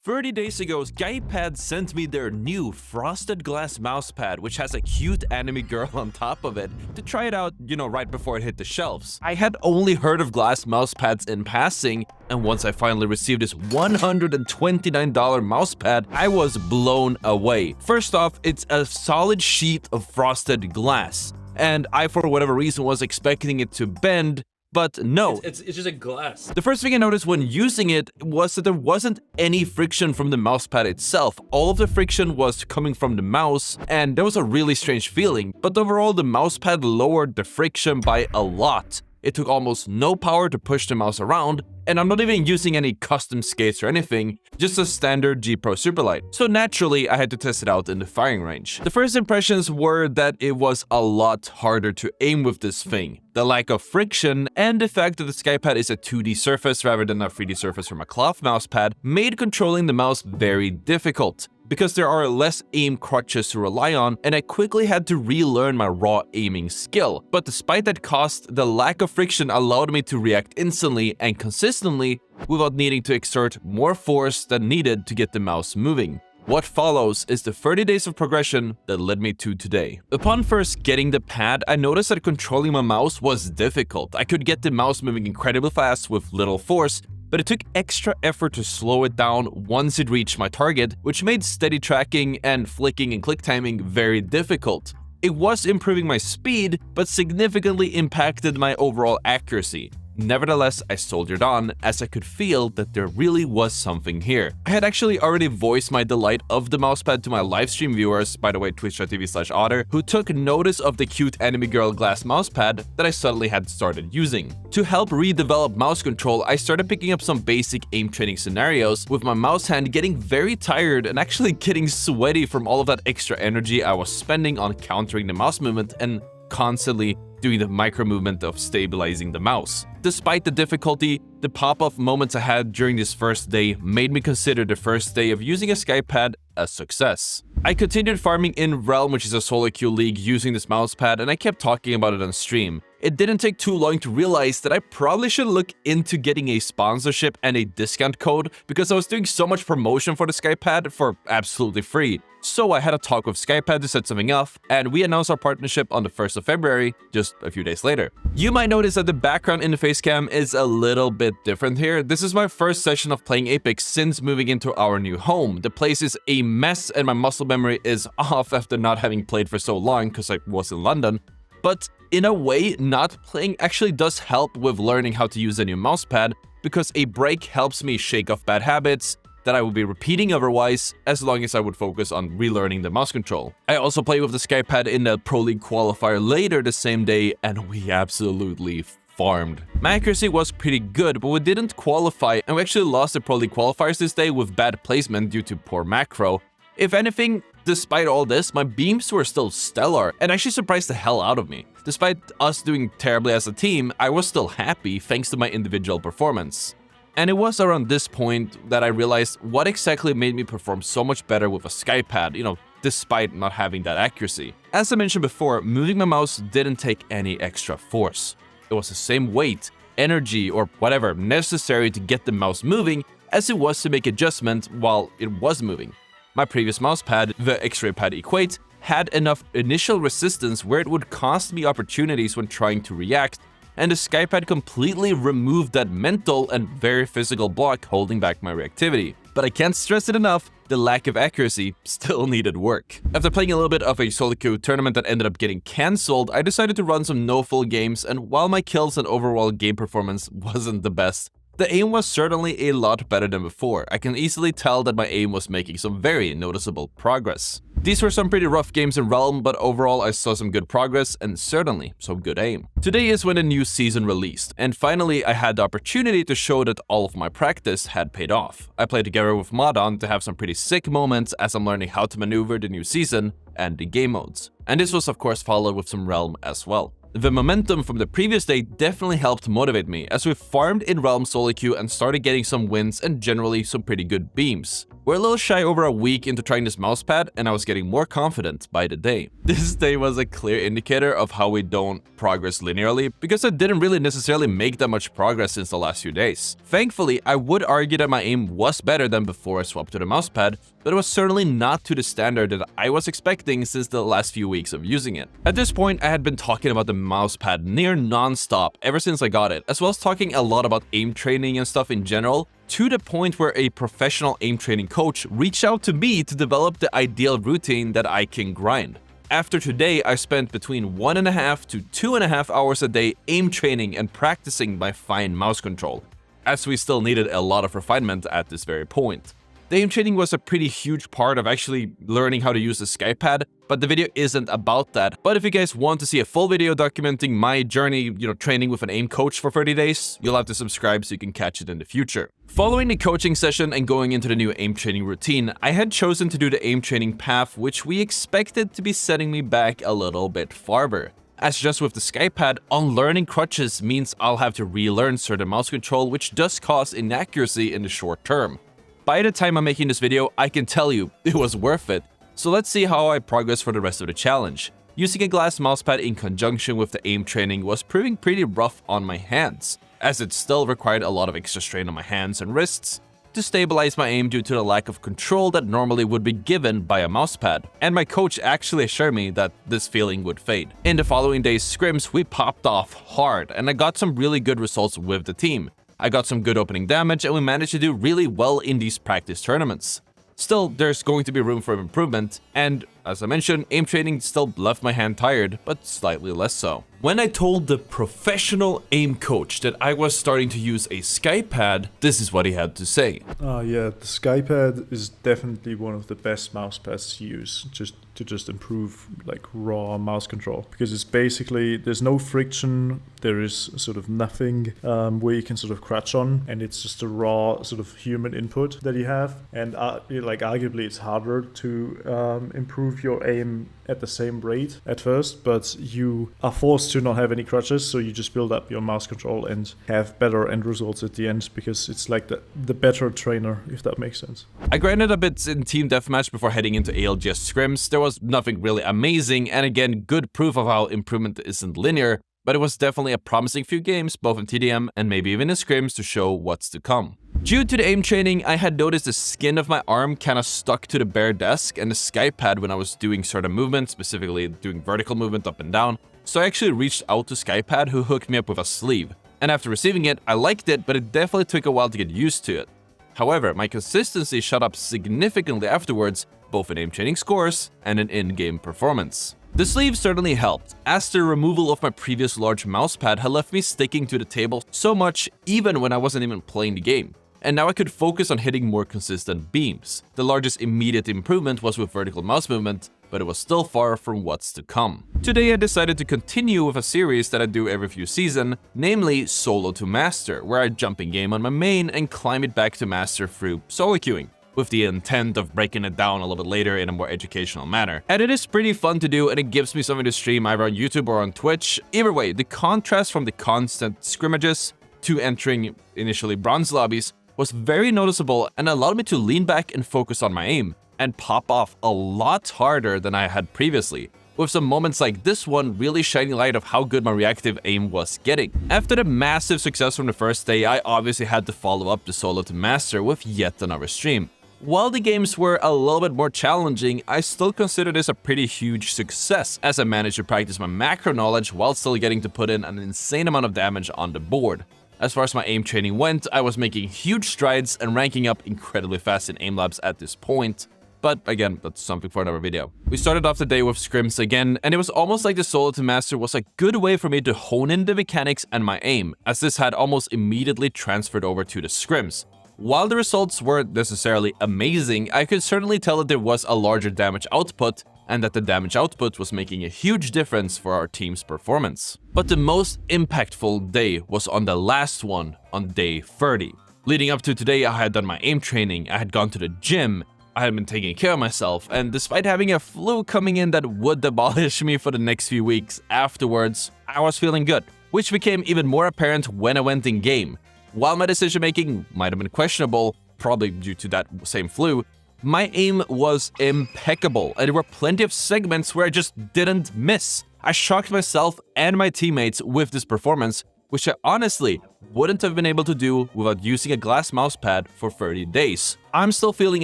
30 days ago, SkyPad sent me their new frosted glass mousepad, which has a cute anime girl on top of it, to try it out, right before it hit the shelves. I had only heard of glass mousepads in passing, and once I finally received this $129 mousepad, I was blown away. First off, it's a solid sheet of frosted glass, and I, for whatever reason, was expecting it to bend. But no, it's just a glass. The first thing I noticed when using it was that there wasn't any friction from the mousepad itself. All of the friction was coming from the mouse, and there was a really strange feeling. But overall, the mousepad lowered the friction by a lot. It took almost no power to push the mouse around, and I'm not even using any custom skates or anything, just a standard G Pro Superlight. So naturally, I had to test it out in the firing range. The first impressions were that it was a lot harder to aim with this thing. The lack of friction and the fact that the SkyPad is a 2D surface rather than a 3D surface from a cloth mousepad made controlling the mouse very difficult, because there are less aim crutches to rely on, and I quickly had to relearn my raw aiming skill. But despite that cost, the lack of friction allowed me to react instantly and consistently without needing to exert more force than needed to get the mouse moving. What follows is the 30 days of progression that led me to today. Upon first getting the pad, I noticed that controlling my mouse was difficult. I could get the mouse moving incredibly fast with little force, but it took extra effort to slow it down once it reached my target, which made steady tracking and flicking and click timing very difficult. It was improving my speed, but significantly impacted my overall accuracy. Nevertheless, I soldiered on, as I could feel that there really was something here. I had actually already voiced my delight of the mousepad to my livestream viewers, by the way, twitch.tv/Ottr, who took notice of the cute anime girl glass mousepad that I suddenly had started using. To help redevelop mouse control, I started picking up some basic aim training scenarios, with my mouse hand getting very tired and actually getting sweaty from all of that extra energy I was spending on countering the mouse movement and constantly doing the micro movement of stabilizing the mouse. Despite the difficulty, the pop-off moments I had during this first day made me consider the first day of using a SkyPad a success. I continued farming in Realm, which is a solo queue league, using this mousepad, and I kept talking about it on stream. It didn't take too long to realize that I probably should look into getting a sponsorship and a discount code, because I was doing so much promotion for the SkyPad for absolutely free. So I had a talk with SkyPad to set something up, and we announced our partnership on the 1st of February, just a few days later. You might notice that the background in the facecam is a little bit different here. This is my first session of playing Apex since moving into our new home. The place is a mess and my muscle memory is off after not having played for so long because I was in London. But in a way, not playing actually does help with learning how to use a new mousepad, because a break helps me shake off bad habits that I would be repeating otherwise, as long as I would focus on relearning the mouse control. I also played with the SkyPad in the Pro League qualifier later the same day, and we absolutely farmed. My accuracy was pretty good, but we didn't qualify, and we actually lost the Pro League qualifiers this day with bad placement due to poor macro. If anything, despite all this, my beams were still stellar and actually surprised the hell out of me. Despite us doing terribly as a team, I was still happy thanks to my individual performance. And it was around this point that I realized what exactly made me perform so much better with a SkyPad, despite not having that accuracy. As I mentioned before, moving my mouse didn't take any extra force. It was the same weight, energy, or whatever necessary to get the mouse moving as it was to make adjustment while it was moving. My previous mousepad, the X-Ray Pad Equate, had enough initial resistance where it would cost me opportunities when trying to react, and the SkyPad completely removed that mental and very physical block holding back my reactivity. But I can't stress it enough, the lack of accuracy still needed work. After playing a little bit of a solo queue tournament that ended up getting cancelled, I decided to run some no-full games, and while my kills and overall game performance wasn't the best, the aim was certainly a lot better than before. I can easily tell that my aim was making some very noticeable progress. These were some pretty rough games in Realm, but overall I saw some good progress and certainly some good aim. Today is when the new season released, and finally I had the opportunity to show that all of my practice had paid off. I played together with Modon to have some pretty sick moments as I'm learning how to maneuver the new season and the game modes. And this was of course followed with some Realm as well. The momentum from the previous day definitely helped motivate me, as we farmed in Realm solo queue and started getting some wins and generally some pretty good beams. We're a little shy over a week into trying this mousepad, and I was getting more confident by the day. This day was a clear indicator of how we don't progress linearly, because I didn't really necessarily make that much progress since the last few days. Thankfully, I would argue that my aim was better than before I swapped to the mousepad, but it was certainly not to the standard that I was expecting since the last few weeks of using it. At this point, I had been talking about the mousepad near non-stop ever since I got it, as well as talking a lot about aim training and stuff in general, to the point where a professional aim training coach reached out to me to develop the ideal routine that I can grind. After today, I spent between 1.5 to 2.5 hours a day aim training and practicing my fine mouse control, as we still needed a lot of refinement at this very point. The aim training was a pretty huge part of actually learning how to use the SkyPad, but the video isn't about that. But if you guys want to see a full video documenting my journey, training with an aim coach for 30 days, you'll have to subscribe so you can catch it in the future. Following the coaching session and going into the new aim training routine, I had chosen to do the aim training path, which we expected to be setting me back a little bit farther. As just with the SkyPad, unlearning crutches means I'll have to relearn certain mouse control, which does cause inaccuracy in the short term. By the time I'm making this video, I can tell you it was worth it. So let's see how I progress for the rest of the challenge. Using a glass mousepad in conjunction with the aim training was proving pretty rough on my hands, as it still required a lot of extra strain on my hands and wrists to stabilize my aim due to the lack of control that normally would be given by a mousepad. And my coach actually assured me that this feeling would fade. In the following day's scrims, we popped off hard, and I got some really good results with the team. I got some good opening damage, and we managed to do really well in these practice tournaments. Still, there's going to be room for improvement, and as I mentioned, aim training still left my hand tired, but slightly less so. When I told the professional aim coach that I was starting to use a SkyPad, this is what he had to say. Yeah, the SkyPad is definitely one of the best mouse pads to use, just improve like raw mouse control, because it's basically, there's no friction, there is sort of nothing where you can sort of crouch on, and it's just a raw sort of human input that you have, and like arguably it's harder to improve your aim at the same rate at first, but you are forced to not have any crutches, so you just build up your mouse control and have better end results at the end, because it's like the better trainer, if that makes sense. I grinded a bit in Team Deathmatch before heading into ALGS scrims. There was nothing really amazing, and again, good proof of how improvement isn't linear, but it was definitely a promising few games, both in TDM and maybe even in scrims, to show what's to come. Due to the aim training, I had noticed the skin of my arm kinda stuck to the bare desk and the SkyPad when I was doing certain movements, specifically doing vertical movement up and down, so I actually reached out to SkyPad, who hooked me up with a sleeve. And after receiving it, I liked it, but it definitely took a while to get used to it. However, my consistency shot up significantly afterwards, both in aim training scores and in in-game performance. The sleeve certainly helped, as the removal of my previous large mousepad had left me sticking to the table so much even when I wasn't even playing the game. And now I could focus on hitting more consistent beams. The largest immediate improvement was with vertical mouse movement, but it was still far from what's to come. Today I decided to continue with a series that I do every few seasons, namely Solo to Master, where I jump in game on my main and climb it back to Master through solo queuing, with the intent of breaking it down a little bit later in a more educational manner. And it is pretty fun to do, and it gives me something to stream either on YouTube or on Twitch. Either way, the contrast from the constant scrimmages to entering initially bronze lobbies was very noticeable and allowed me to lean back and focus on my aim, and pop off a lot harder than I had previously, with some moments like this one really shining light of how good my reactive aim was getting. After the massive success from the first day, I obviously had to follow up the Solo to Master with yet another stream. While the games were a little bit more challenging, I still consider this a pretty huge success, as I managed to practice my macro knowledge while still getting to put in an insane amount of damage on the board. As far as my aim training went, I was making huge strides and ranking up incredibly fast in aim labs at this point. But again, that's something for another video. We started off the day with scrims again, and it was almost like the Solo to Master was a good way for me to hone in the mechanics and my aim, as this had almost immediately transferred over to the scrims. While the results weren't necessarily amazing, I could certainly tell that there was a larger damage output, and that the damage output was making a huge difference for our team's performance. But the most impactful day was on the last one, on day 30. Leading up to today, I had done my aim training, I had gone to the gym, I had been taking care of myself, and despite having a flu coming in that would demolish me for the next few weeks afterwards, I was feeling good, which became even more apparent when I went in game. While my decision making might have been questionable, probably due to that same flu, my aim was impeccable, and there were plenty of segments where I just didn't miss. I shocked myself and my teammates with this performance, which I honestly wouldn't have been able to do without using a glass mousepad for 30 days. I'm still feeling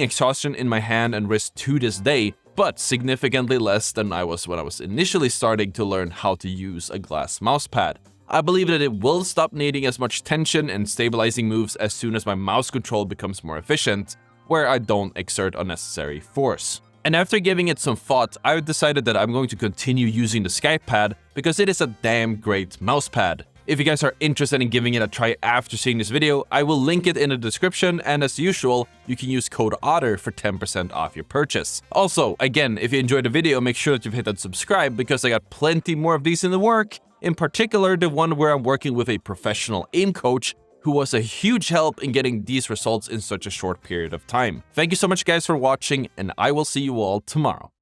exhaustion in my hand and wrist to this day, but significantly less than I was when I was initially starting to learn how to use a glass mousepad. I believe that it will stop needing as much tension and stabilizing moves as soon as my mouse control becomes more efficient, where I don't exert unnecessary force. And after giving it some thought, I decided that I'm going to continue using the SkyPad because it is a damn great mousepad. If you guys are interested in giving it a try after seeing this video, I will link it in the description, and as usual, you can use code Ottr for 10% off your purchase. Also, again, if you enjoyed the video, make sure that you've hit that subscribe because I got plenty more of these in the work, in particular the one where I'm working with a professional aim coach who was a huge help in getting these results in such a short period of time. Thank you so much guys for watching, and I will see you all tomorrow.